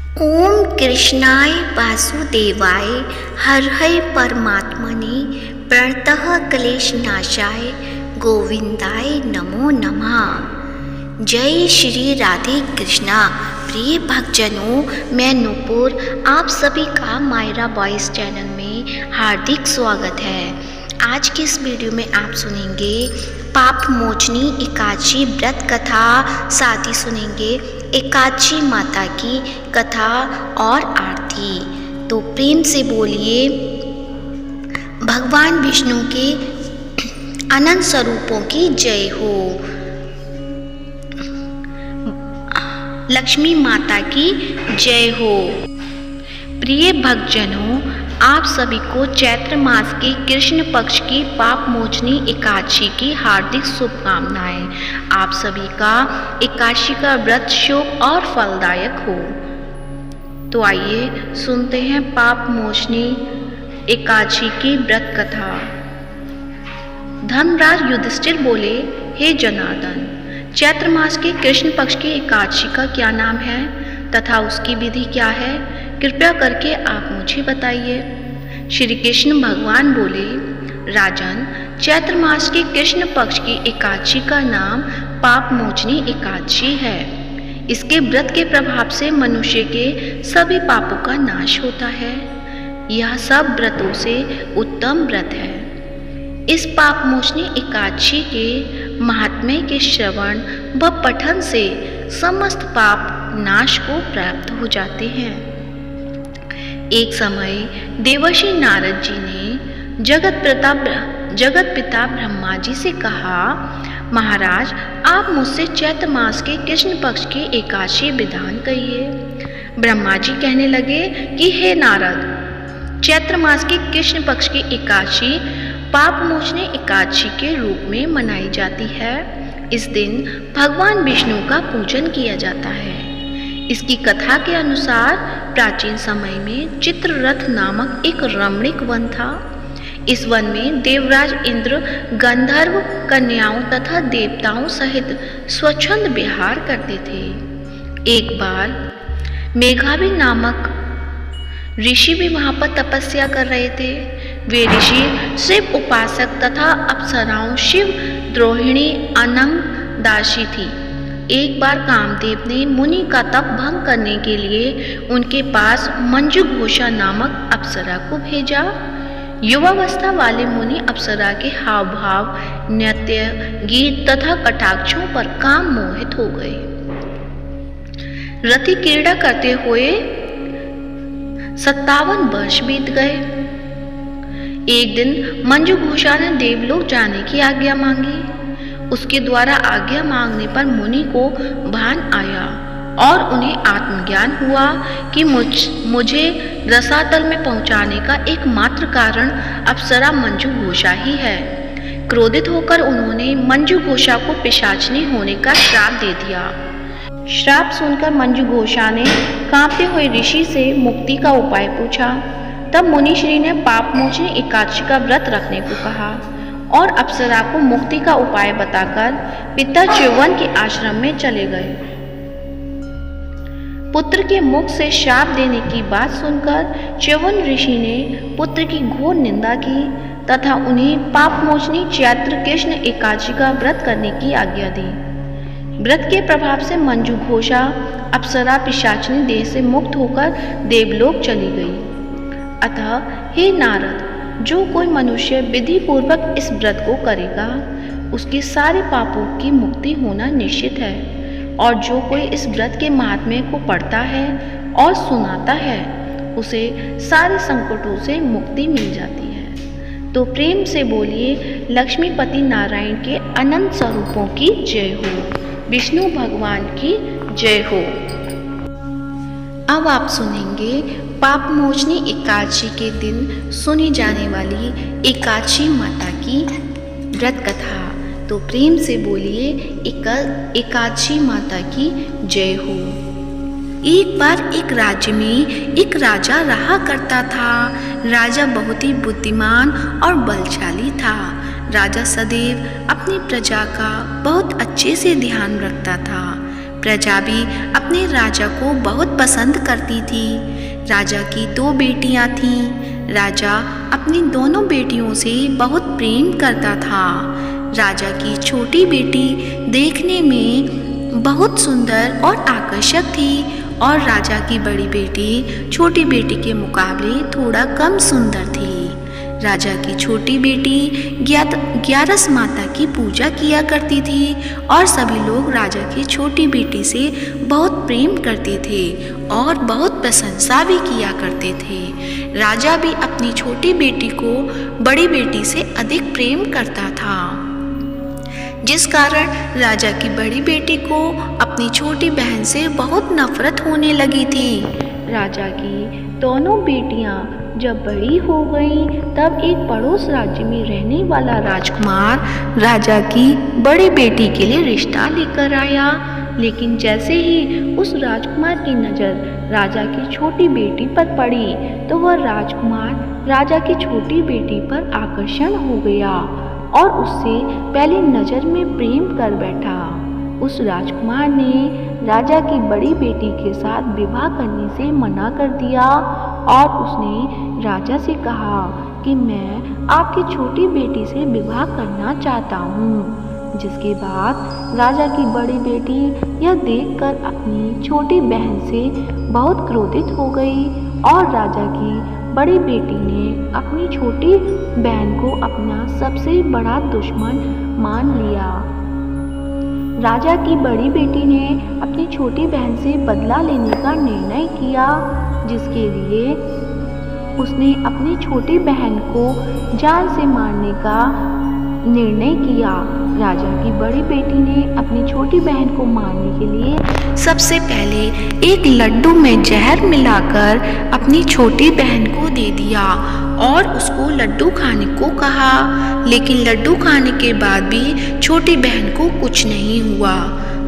ओम कृष्णाय वासुदेवाय हरहय परमात्मने प्रणतः क्लेशनाशाय गोविंदाय नमो नमः। जय श्री राधे कृष्णा। प्रिय भक्तजनों, मैं नूपुर आप सभी का मायरा वॉइस चैनल में हार्दिक स्वागत है। आज की इस वीडियो में आप सुनेंगे पाप मोचनी एकादशी व्रत कथा, साथ ही सुनेंगे एकादशी माता की कथा और आरती। तो प्रेम से बोलिए भगवान विष्णु के अनंत स्वरूपों की जय हो, लक्ष्मी माता की जय हो। प्रिय भक्तजनों, आप सभी को चैत्र मास के कृष्ण पक्ष की पाप मोचनी एकादशी की हार्दिक शुभकामनाएं। आप सभी का एकादशी का व्रत शुभ और फलदायक हो। तो आइए सुनते हैं पाप मोचनी एकादशी की व्रत कथा। धर्मराज युधिष्ठिर बोले, हे जनार्दन, चैत्र मास के कृष्ण पक्ष की एकादशी का क्या नाम है तथा उसकी विधि क्या है? कृपया करके आप मुझे बताइए। श्री कृष्ण भगवान बोले, राजन, चैत्र मास के कृष्ण पक्ष की एकादशी का नाम पाप मोचनी एकादशी है। इसके व्रत के प्रभाव से मनुष्य के सभी पापों का नाश होता है। यह सब व्रतों से उत्तम व्रत है। इस पाप मोचनी एकादशी के महात्म्य के श्रवण व पठन से समस्त पाप नाश को प्राप्त हो जाते हैं। एक समय देवर्षि नारद जी ने जगत पिता ब्रह्मा जी से कहा, महाराज, आप मुझसे चैत्र मास के कृष्ण पक्ष की एकादशी विधान कहिए। ब्रह्मा जी कहने लगे कि हे नारद, चैत्र मास की कृष्ण पक्ष की एकादशी पाप मोचनी एकादशी के रूप में मनाई जाती है। इस दिन भगवान विष्णु का पूजन किया जाता है। इसकी कथा के अनुसार प्राचीन समय में चित्ररथ नामक एक रमणीक वन था। इस वन में देवराज इंद्र गंधर्व कन्याओं तथा देवताओं सहित स्वच्छंद विहार करते थे। एक बार मेघावी नामक ऋषि भी वहां पर तपस्या कर रहे थे। वे ऋषि शिव उपासक तथा अप्सराओं शिव द्रोहिणी अनंग दासी थी। एक बार कामदेव ने मुनि का तप भंग करने के लिए उनके पास मंजू घोषा नामक अप्सरा को भेजा। युवावस्था वाले मुनि अप्सरा के हाव भाव, नृत्य, गीत तथा कटाक्षों पर काम मोहित हो गए। रति क्रीड़ा करते हुए 57 वर्ष बीत गए। एक दिन मंजू घोषा ने देवलोक जाने की आज्ञा मांगी। उसके द्वारा आज्ञा मांगने पर मुनि को भान आया और उन्हें आत्मज्ञान हुआ कि मुझे रसातल में पहुंचाने का एकमात्र कारण अप्सरा मंजू घोषा ही है। क्रोधित होकर उन्होंने मंजू घोषा को पिशाचिनी होने का श्राप दे दिया। श्राप सुनकर मंजू घोषा ने कांपते हुए ऋषि से मुक्ति का उपाय पूछा। तब मुनिश्री ने पाप मोचनी एकादशी का व्रत रखने को कहा और अप्सरा को मुक्ति का उपाय बताकर पिता च्यवन के आश्रम में चले गए। पुत्र के मुख से शाप देने की बात सुनकर च्यवन ऋषि ने पुत्र की घोर निंदा की तथा उन्हें पाप मोचनी चैत्र कृष्ण एकादशी का व्रत करने की आज्ञा दी। व्रत के प्रभाव से मंजू घोषा अप्सरा पिशाचिनी देह से मुक्त होकर देवलोक चली गई। अतः हे नारद, जो कोई मनुष्य विधि पूर्वक इस व्रत को करेगा उसके सारे पापों की मुक्ति होना निश्चित है, और जो कोई इस व्रत के महात्म्य को पढ़ता है और सुनाता है उसे सारे संकटों से मुक्ति मिल जाती है। तो प्रेम से बोलिए लक्ष्मीपति नारायण के अनंत स्वरूपों की जय हो, विष्णु भगवान की जय हो। अब आप सुनेंगे पाप मोचनी एकादशी के दिन सुनी जाने वाली एकादशी माता की व्रत कथा। तो प्रेम से बोलिए एकादशी माता की जय हो। एक बार एक राज्य में एक राजा रहा करता था। राजा बहुत ही बुद्धिमान और बलशाली था। राजा सदैव अपनी प्रजा का बहुत अच्छे से ध्यान रखता था। प्रजा भी अपने राजा को बहुत पसंद करती थी। राजा की 2 बेटियां थीं। राजा अपनी दोनों बेटियों से बहुत प्रेम करता था। राजा की छोटी बेटी देखने में बहुत सुंदर और आकर्षक थी और राजा की बड़ी बेटी छोटी बेटी के मुकाबले थोड़ा कम सुंदर थी। राजा की छोटी बेटी ग्यारस माता की पूजा किया करती थी और सभी लोग राजा की छोटी बेटी से बहुत प्रेम करते थे और बहुत प्रशंसा भी किया करते थे। राजा भी अपनी छोटी बेटी को बड़ी बेटी से अधिक प्रेम करता था, जिस कारण राजा की बड़ी बेटी को अपनी छोटी बहन से बहुत नफरत होने लगी थी। राजा की दोनों बेटियां जब बड़ी हो गईं, तब एक पड़ोस राज्य में रहने वाला राजकुमार राजा की बड़ी बेटी के लिए रिश्ता लेकर आया। लेकिन जैसे ही उस राजकुमार की नज़र राजा की छोटी बेटी पर पड़ी, तो वह राजकुमार राजा की छोटी बेटी पर आकर्षण हो गया और उससे पहली नज़र में प्रेम कर बैठा। उस राजकुमार ने राजा की बड़ी बेटी के साथ विवाह करने से मना कर दिया और उसने राजा से कहा कि मैं आपकी छोटी बेटी से विवाह करना चाहता हूँ। जिसके बाद राजा की बड़ी बेटी यह देखकर अपनी छोटी बहन से बहुत क्रोधित हो गई और राजा की बड़ी बेटी ने अपनी छोटी बहन को अपना सबसे बड़ा दुश्मन मान लिया। राजा की बड़ी बेटी ने अपनी छोटी बहन से बदला लेने का निर्णय किया, जिसके लिए उसने अपनी छोटी बहन को जान से मारने का निर्णय किया। राजा की बड़ी बेटी ने अपनी छोटी बहन को मारने के लिए सबसे पहले एक लड्डू में जहर मिलाकर अपनी छोटी बहन को दे दिया और उसको लड्डू खाने को कहा। लेकिन लड्डू खाने के बाद भी छोटी बहन को कुछ नहीं हुआ।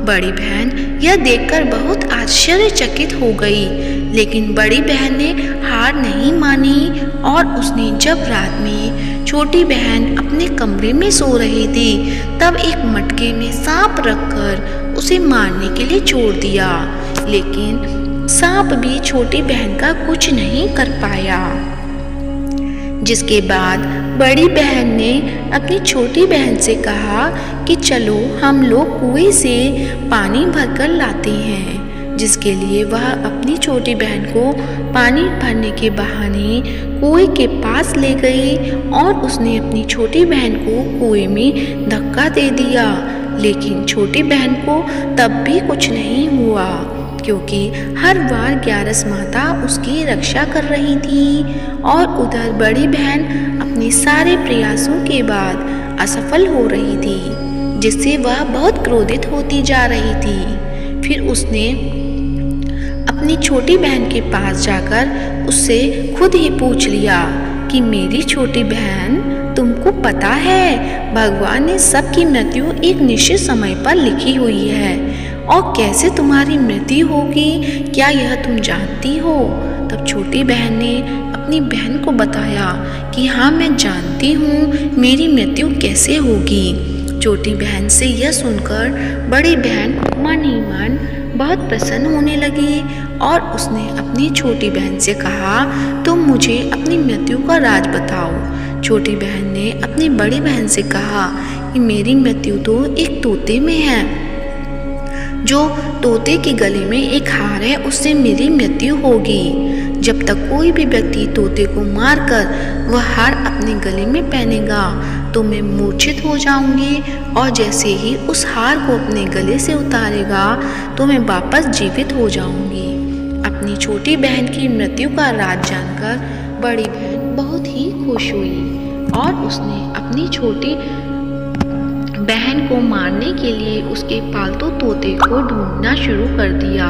बड़ी बहन यह देखकर बहुत आश्चर्यचकित हो गई, लेकिन बड़ी बहन ने हार नहीं मानी और उसने जब रात में छोटी बहन अपने कमरे में सो रही थी, तब एक मटके में सांप रखकर उसे मारने के लिए छोड़ दिया। लेकिन सांप भी छोटी बहन का कुछ नहीं कर पाया। जिसके बाद बड़ी बहन ने अपनी छोटी बहन से कहा कि चलो हम लोग कुएं से पानी भरकर लाते हैं। जिसके लिए वह अपनी छोटी बहन को पानी भरने के बहाने कुएं के पास ले गई और उसने अपनी छोटी बहन को कुएं में धक्का दे दिया। लेकिन छोटी बहन को तब भी कुछ नहीं हुआ, क्योंकि हर बार ग्यारस माता उसकी रक्षा कर रही थी और उधर बड़ी बहन अपने सारे प्रयासों के बाद असफल हो रही थी, जिससे वह बहुत क्रोधित होती जा रही थी। फिर उसने अपनी छोटी बहन के पास जाकर उससे खुद ही पूछ लिया कि मेरी छोटी बहन, तुमको पता है भगवान ने सबकी मृत्यु एक निश्चित समय पर लिखी हुई है और कैसे तुम्हारी मृत्यु होगी, क्या यह तुम जानती हो? तब छोटी बहन ने अपनी बहन को बताया कि हाँ, मैं जानती हूँ मेरी मृत्यु कैसे होगी। छोटी बहन से यह सुनकर बड़ी बहन मन ही मन बहुत प्रसन्न होने लगी और उसने अपनी छोटी बहन से कहा, तुम मुझे अपनी मृत्यु का राज बताओ। छोटी बहन ने अपनी बड़ी बहन से कहा कि मेरी मृत्यु तो एक तोते में है। जो तोते के गले में एक हार है, उससे मेरी मृत्यु होगी। जब तक कोई भी व्यक्ति तोते को मारकर वह हार अपने गले में पहनेगा तो मैं मूर्छित हो जाऊंगी और जैसे ही उस हार को अपने गले से उतारेगा तो मैं वापस जीवित हो जाऊंगी। अपनी छोटी बहन की मृत्यु का राज जानकर बड़ी बहन बहुत ही खुश हुई और उसने अपनी छोटी बहन को मारने के लिए उसके पालतू तोते को ढूंढना शुरू कर दिया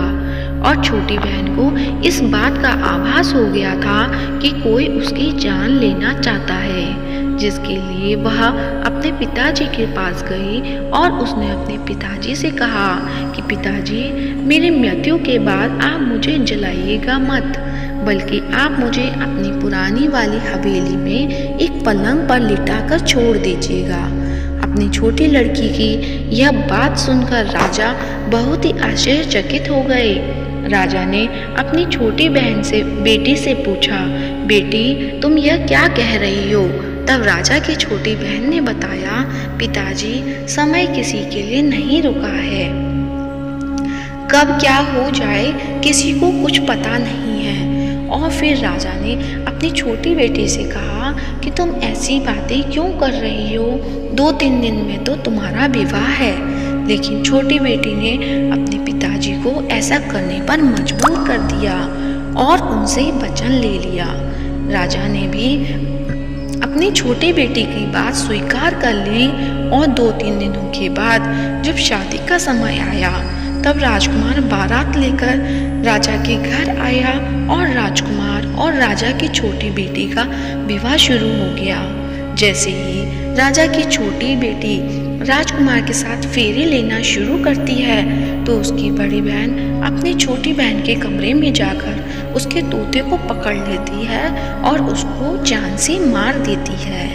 और छोटी बहन को इस बात का आभास हो गया था कि कोई उसकी जान लेना चाहता है, जिसके लिए वह अपने पिताजी के पास गई और उसने अपने पिताजी से कहा कि पिताजी, मेरी मृत्यु के बाद आप मुझे जलाइएगा मत, बल्कि आप मुझे अपनी पुरानी वाली हवेली में एक पलंग पर लिटाकर छोड़ दीजिएगा। अपनी छोटी लड़की की यह बात सुनकर राजा बहुत ही आश्चर्यचकित हो गए। राजा ने अपनी छोटी बहन से बेटी से पूछा, बेटी तुम यह क्या कह रही हो? तब राजा की छोटी बहन ने बताया, पिताजी समय किसी के लिए नहीं रुका है, कब क्या हो जाए किसी को कुछ पता नहीं है। और फिर राजा ने अपनी छोटी बेटी से कहा कि तुम ऐसी बातें क्यों कर रही हो, 2-3 दिन में तो तुम्हारा विवाह है। लेकिन छोटी बेटी ने अपने पिताजी को ऐसा करने पर मजबूर कर दिया और उनसे वचन ले लिया। राजा ने भी अपनी छोटी बेटी की बात स्वीकार कर ली और 2-3 दिनों के बाद जब शादी का समय आया तब राजकुमार बारात लेकर राजा के घर आया और राजकुमार और राजा की छोटी बेटी का विवाह शुरू हो गया। जैसे ही राजा की छोटी बेटी राजकुमार के साथ फेरे लेना शुरू करती है तो उसकी बड़ी बहन अपनी छोटी बहन के कमरे में जाकर उसके तोते को पकड़ लेती है और उसको जान से मार देती है।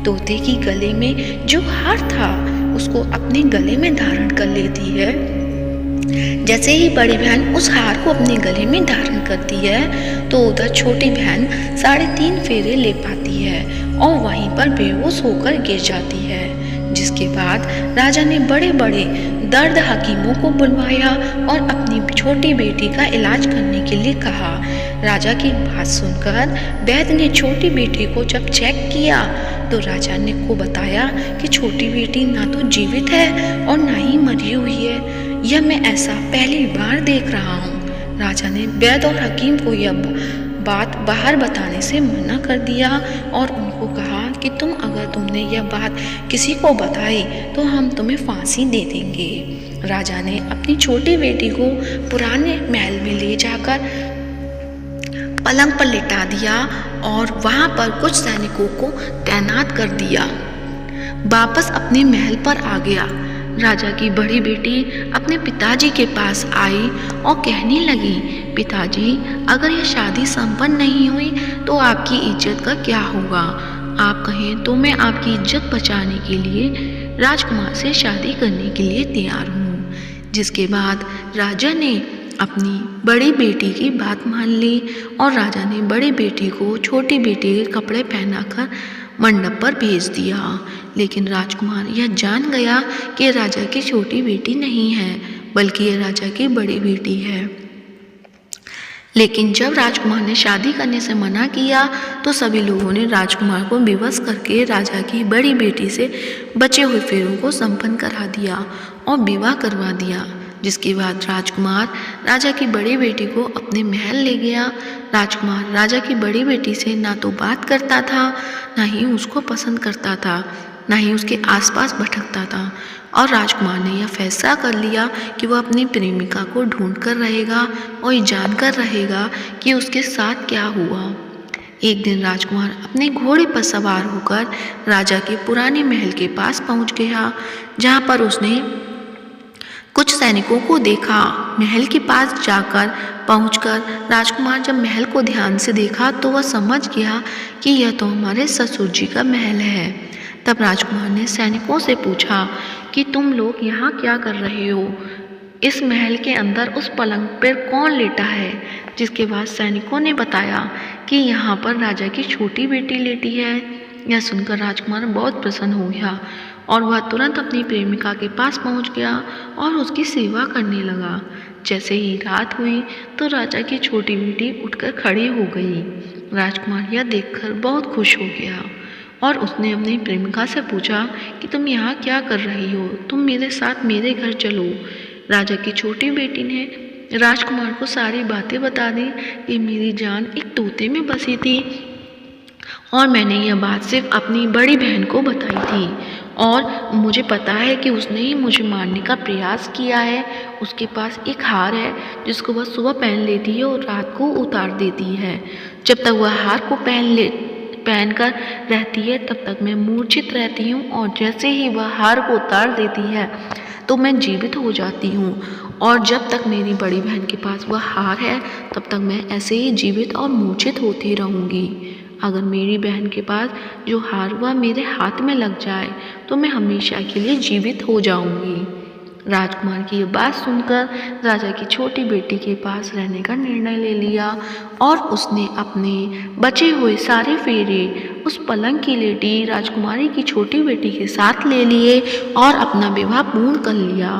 तोते की गले में जो हार था उसको अपने गले में धारण कर लेती है। जैसे ही बड़ी बहन उस हार को अपने गले में धारण करती है तो उधर छोटी बहन 3.5 फेरे ले पाती है और वहीं पर बेहोश होकर गिर जाती है। जिसके बाद राजा ने बड़े बड़े दर्द हकीमों को बुलवाया और अपनी छोटी बेटी का इलाज करने के लिए कहा। राजा की बात सुनकर वैद्य ने छोटी बेटी को जब चेक किया तो राजा ने को बताया कि छोटी बेटी ना तो जीवित है और ना ही मरी हुई है। यह मैं ऐसा पहली बार देख रहा हूँ। राजा ने वैद्य और हकीम को यह बात बाहर बताने से मना कर दिया और उनको कहा कि तुमने यह बात किसी को बताई तो हम तुम्हें फांसी दे देंगे। राजा ने अपनी छोटी बेटी को पुराने महल में ले जाकर पलंग पर लिटा दिया और वहां पर कुछ सैनिकों को तैनात कर दिया। वापस अपने महल पर आ गया। राजा की बड़ी बेटी अपने पिताजी के पास आई और कहने लगी, पिताजी अगर यह शादी संपन्न नहीं हुई तो आपकी इज्जत का क्या होगा? आप कहें तो मैं आपकी इज्जत बचाने के लिए राजकुमार से शादी करने के लिए तैयार हूँ। जिसके बाद राजा ने अपनी बड़ी बेटी की बात मान ली और राजा ने बड़ी बेटी को छोटी बेटी के कपड़े पहनाकर मंडप पर भेज दिया। लेकिन राजकुमार यह जान गया कि राजा की छोटी बेटी नहीं है बल्कि यह राजा की बड़ी बेटी है। लेकिन जब राजकुमार ने शादी करने से मना किया तो सभी लोगों ने राजकुमार को विवश करके राजा की बड़ी बेटी से बचे हुए फेरों को संपन्न करा दिया और विवाह करवा दिया। जिसके बाद राजकुमार राजा की बड़ी बेटी को अपने महल ले गया। राजकुमार राजा की बड़ी बेटी से ना तो बात करता था, ना ही उसको पसंद करता था, ना ही उसके आसपास भटकता था और राजकुमार ने यह फैसला कर लिया कि वह अपनी प्रेमिका को ढूंढ कर रहेगा और ये जानकर रहेगा कि उसके साथ क्या हुआ। एक दिन राजकुमार अपने घोड़े पर सवार होकर राजा के पुराने महल के पास पहुंच गया, जहां पर उसने कुछ सैनिकों को देखा। महल के पास जाकर पहुंचकर राजकुमार जब महल को ध्यान से देखा तो वह समझ गया कि यह तो हमारे ससुर जी का महल है। तब राजकुमार ने सैनिकों से पूछा कि तुम लोग यहाँ क्या कर रहे हो? इस महल के अंदर उस पलंग पर कौन लेटा है? जिसके बाद सैनिकों ने बताया कि यहाँ पर राजा की छोटी बेटी लेटी है। यह सुनकर राजकुमार बहुत प्रसन्न हो गया और वह तुरंत अपनी प्रेमिका के पास पहुंच गया और उसकी सेवा करने लगा। जैसे ही रात हुई तो राजा की छोटी बेटी उठकर खड़ी हो गई। राजकुमार यह देखकर बहुत खुश हो गया और उसने अपनी प्रेमिका से पूछा कि तुम यहाँ क्या कर रही हो? तुम मेरे साथ मेरे घर चलो। राजा की छोटी बेटी ने राजकुमार को सारी बातें बता दी कि मेरी जान एक तोते में बसी थी और मैंने यह बात सिर्फ अपनी बड़ी बहन को बताई थी और मुझे पता है कि उसने ही मुझे मारने का प्रयास किया है। उसके पास एक हार है जिसको वह सुबह पहन लेती है और रात को उतार देती है। जब तक वह हार को पहनकर रहती है तब तक मैं मूर्छित रहती हूँ और जैसे ही वह हार को उतार देती है तो मैं जीवित हो जाती हूँ और जब तक मेरी बड़ी बहन के पास वह हार है तब तक मैं ऐसे ही जीवित और मूर्छित होती रहूँगी। अगर मेरी बहन के पास जो हार वह मेरे हाथ में लग जाए तो मैं हमेशा के लिए जीवित हो जाऊंगी। राजकुमार की ये बात सुनकर राजा की छोटी बेटी के पास रहने का निर्णय ले लिया और उसने अपने बचे हुए सारे फेरे उस पलंग की लेटी राजकुमारी की छोटी बेटी के साथ ले लिए और अपना विवाह पूर्ण कर लिया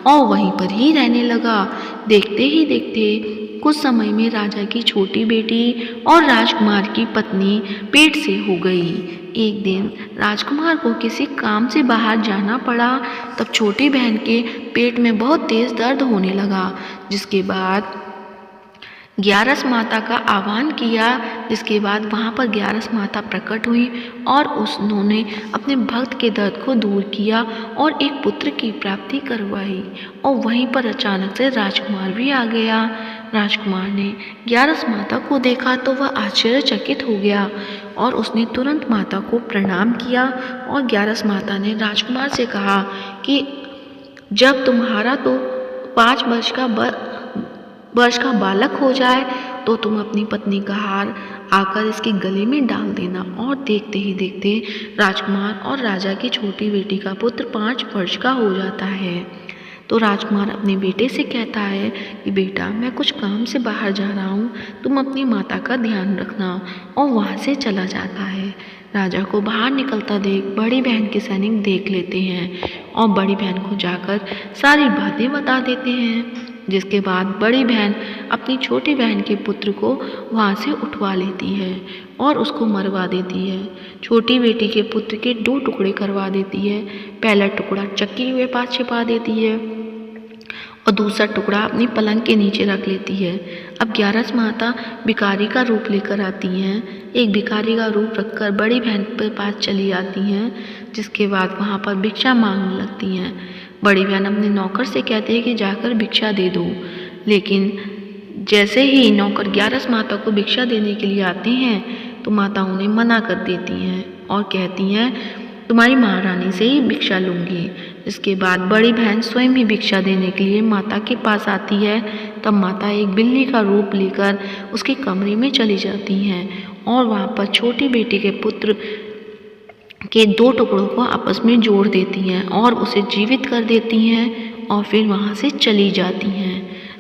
और वहीं पर ही रहने लगा। देखते ही देखते कुछ समय में राजा की छोटी बेटी और राजकुमार की पत्नी पेट से हो गई। एक दिन राजकुमार को किसी काम से बाहर जाना पड़ा। तब छोटी बहन के पेट में बहुत तेज दर्द होने लगा, जिसके बाद ग्यारस माता का आह्वान किया। जिसके बाद वहाँ पर ग्यारस माता प्रकट हुई और उन्होंने अपने भक्त के दर्द को दूर किया और एक पुत्र की प्राप्ति करवाई। और वहीं पर अचानक से राजकुमार भी आ गया। राजकुमार ने ग्यारस माता को देखा तो वह आश्चर्यचकित हो गया और उसने तुरंत माता को प्रणाम किया। और ग्यारस माता ने राजकुमार से कहा कि जब तुम्हारा तो 5 वर्ष का बालक हो जाए तो तुम अपनी पत्नी का हार आकर इसके गले में डाल देना। और देखते ही देखते राजकुमार और राजा की छोटी बेटी का पुत्र 5 वर्ष का हो जाता है। तो राजकुमार अपने बेटे से कहता है कि बेटा, मैं कुछ काम से बाहर जा रहा हूँ, तुम अपनी माता का ध्यान रखना। और वहाँ से चला जाता है। राजा को बाहर निकलता देख बड़ी बहन के सैनिक देख लेते हैं और बड़ी बहन को जाकर सारी बातें बता देते हैं। जिसके बाद बड़ी बहन अपनी छोटी बहन के पुत्र को वहाँ से उठवा लेती है और उसको मरवा देती है। छोटी बेटी के पुत्र के 2 टुकड़े करवा देती है। पहला टुकड़ा चक्की के पास छिपा देती है और दूसरा टुकड़ा अपनी पलंग के नीचे रख लेती है। अब ग्यारस माता भिखारी का रूप लेकर आती हैं। एक भिखारी का रूप रखकर बड़ी बहन के पास चली आती हैं। जिसके बाद वहाँ पर भिक्षा मांगने लगती हैं। बड़ी बहन अपने नौकर से कहती है कि जाकर भिक्षा दे दो, लेकिन जैसे ही नौकर ग्यारस माता को भिक्षा देने के लिए आते हैं तो माता उन्हें मना कर देती हैं और कहती हैं तुम्हारी महारानी से ही भिक्षा लूँगी। इसके बाद बड़ी बहन स्वयं ही भिक्षा देने के लिए माता के पास आती है। तब माता एक बिल्ली का रूप लेकर उसके कमरे में चली जाती हैं और वहाँ पर छोटी बेटी के पुत्र के 2 टुकड़ों को आपस में जोड़ देती हैं और उसे जीवित कर देती हैं और फिर वहाँ से चली जाती हैं।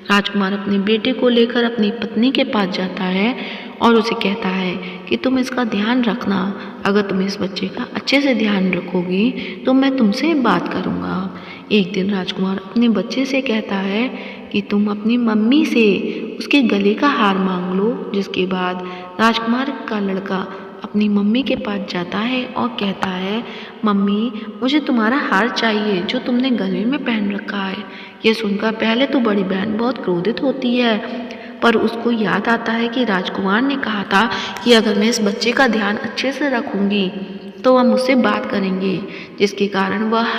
राजकुमार अपने बेटे को लेकर अपनी पत्नी के पास जाता है और उसे कहता है कि तुम इसका ध्यान रखना। अगर तुम इस बच्चे का अच्छे से ध्यान रखोगी तो मैं तुमसे बात करूँगा। एक दिन राजकुमार अपने बच्चे से कहता है कि तुम अपनी मम्मी से उसके गले का हार मांग लो। जिसके बाद राजकुमार का लड़का अपनी मम्मी के पास जाता है और कहता है मम्मी, मुझे तुम्हारा हार चाहिए जो तुमने गले में पहन रखा है। ये सुनकर पहले तो बड़ी बहन बहुत क्रोधित होती है, पर उसको याद आता है कि राजकुमार ने कहा था कि अगर मैं इस बच्चे का ध्यान अच्छे से रखूँगी तो वह मुझसे बात करेंगे। जिसके कारण वह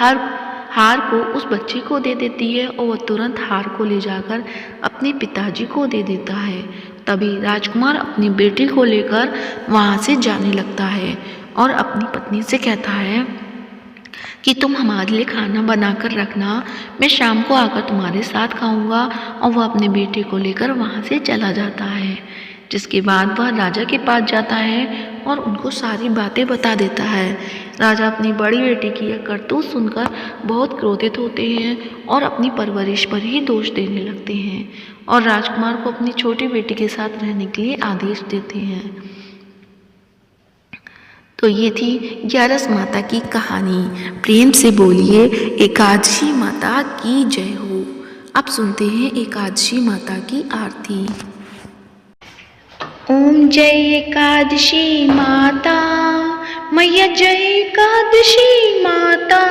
हार को उस बच्चे को दे देती है और वह तुरंत हार को ले जाकर अपने पिताजी को दे देता है। तभी राजकुमार अपनी बेटी को लेकर वहाँ से जाने लगता है और अपनी पत्नी से कहता है कि तुम हमारे लिए खाना बना कर रखना, मैं शाम को आकर तुम्हारे साथ खाऊंगा। और वह अपने बेटे को लेकर वहाँ से चला जाता है। जिसके बाद वह राजा के पास जाता है और उनको सारी बातें बता देता है। राजा अपनी बड़ी बेटी की यह करतूत सुनकर बहुत क्रोधित होते हैं और अपनी परवरिश पर ही दोष देने लगते हैं और राजकुमार को अपनी छोटी बेटी के साथ रहने के लिए आदेश देते हैं। तो ये थी ग्यारस माता की कहानी। प्रेम से बोलिए एकादशी माता की जय हो। अब सुनते हैं एकादशी माता की आरती। ओम जय एकादशी माता, मैया जय एकादशी माता।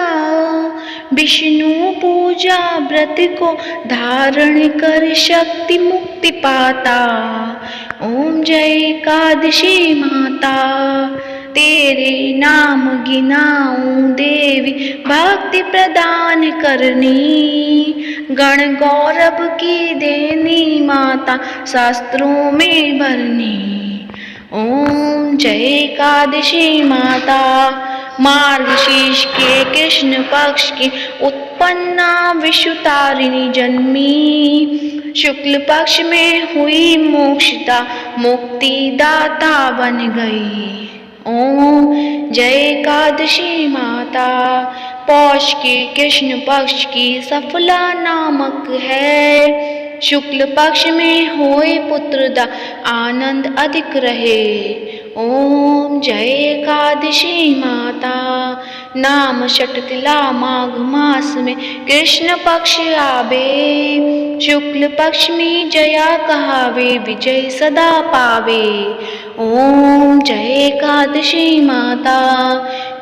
विष्णु पूजा व्रत को धारण कर शक्ति मुक्ति पाता। ओम जय एकादशी माता, तेरे नाम गिनाऊं देवी भक्ति प्रदान करनी। गण गौरव की देनी माता शास्त्रों में भरनी। ओम जय एकादशी माता, मार्गशीर्ष के कृष्ण पक्ष की उत्पन्ना विश्वतारिणी जन्मी। शुक्ल पक्ष में हुई मोक्षता, मुक्ति दाता बन गई। ओम जय एकादशी माता। पौष के कृष्ण पक्ष की सफला नामक है। शुक्ल पक्ष में होए पुत्रदा, आनंद अधिक रहे। ओम जय एकादशी माता। नाम षटतिला माघ मास में कृष्ण पक्ष आवे। शुक्ल पक्ष में जया कहावे, विजय सदा पावे। ओम जय एकादशी माता।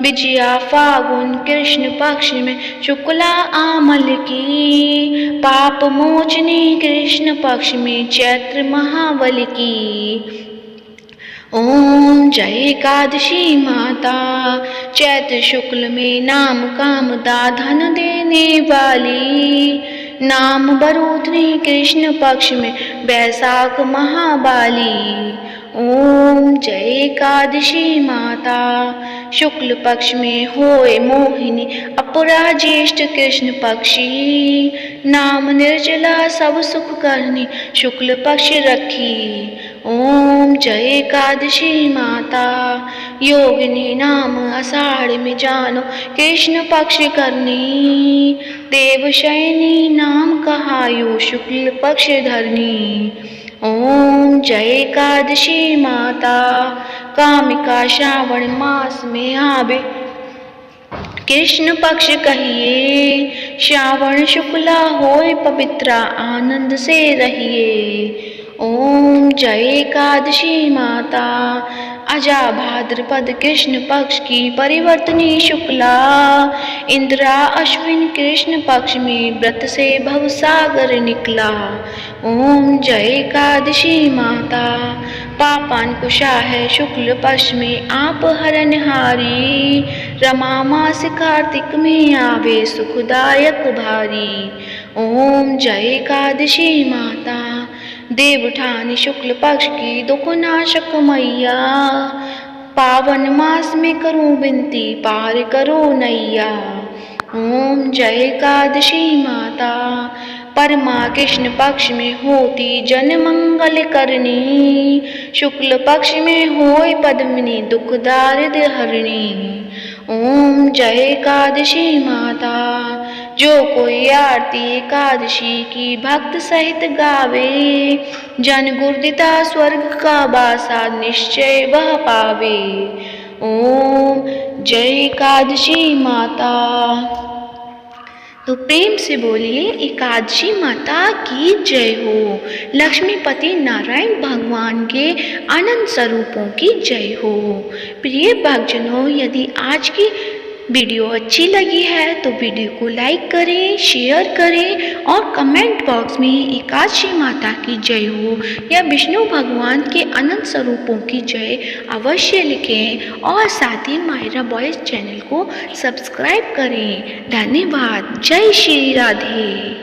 विजया फागुन कृष्ण पक्ष में शुक्ला आमल की। पाप मोचनी कृष्ण पक्ष में चैत्र महाबल की। ओम जय एकादशी माता। चैत्र शुक्ल में नाम कामदा, धन देने वाली। नाम बरूधनी कृष्ण पक्ष में बैसाख महाबाली। ओम जय एकादशी माता। शुक्ल पक्ष में होए मोहिनी, अपरा ज्येष्ठ कृष्ण पक्षी। नाम निर्जला सब सुख करनी, शुक्ल पक्ष रखी। ओम जय एकादशी माता। योगिनी नाम आषाढ़ में जानो, कृष्ण पक्ष करनी। देवशयनी नाम कहायो, शुक्ल पक्ष धरनी। ओम जय एकादशी माता। कामिका श्रावण मास में आवे, कृष्ण पक्ष कहिए। श्रावण शुक्ला होए पवित्रा, आनंद से रहिए। ओम जय एकादशी माता। अजा भाद्रपद कृष्ण पक्ष की परिवर्तनी शुक्ला। इंद्रा अश्विन कृष्ण पक्ष में व्रत से भवसागर निकला। ओम जय एकादशी माता। पापान कुशा है शुक्ल पक्ष में आप हरनहारी। रमा मास कार्तिक में आवे, सुखदायक भारी। ओम जय एकादशी माता। देवठानी शुक्ल पक्ष की दुख नाशक मैया। पावन मास में करूं विनती, पार करो नैया। ओम जय एकादशी माता। परमा कृष्ण पक्ष में होती जन मंगल करनी। शुक्ल पक्ष में होए पद्मिनी, दुख दारिद्र हरणी। ओम जय एकादशी माता। जो कोई आरती एकादशी की भक्त सहित गावे। जन गुरुदिता स्वर्ग का वासा, निश्चय वह पावे। ओम जय एकादशी माता। तो प्रेम से बोलिए एकादशी माता की जय हो। लक्ष्मीपति नारायण भगवान के अनंत स्वरूपों की जय हो। प्रिय भक्तजनों, यदि आज की वीडियो अच्छी लगी है तो वीडियो को लाइक करें, शेयर करें और कमेंट बॉक्स में एकादशी माता की जय हो या विष्णु भगवान के अनंत स्वरूपों की जय अवश्य लिखें और साथ ही मायरा बॉयज चैनल को सब्सक्राइब करें। धन्यवाद। जय श्री राधे।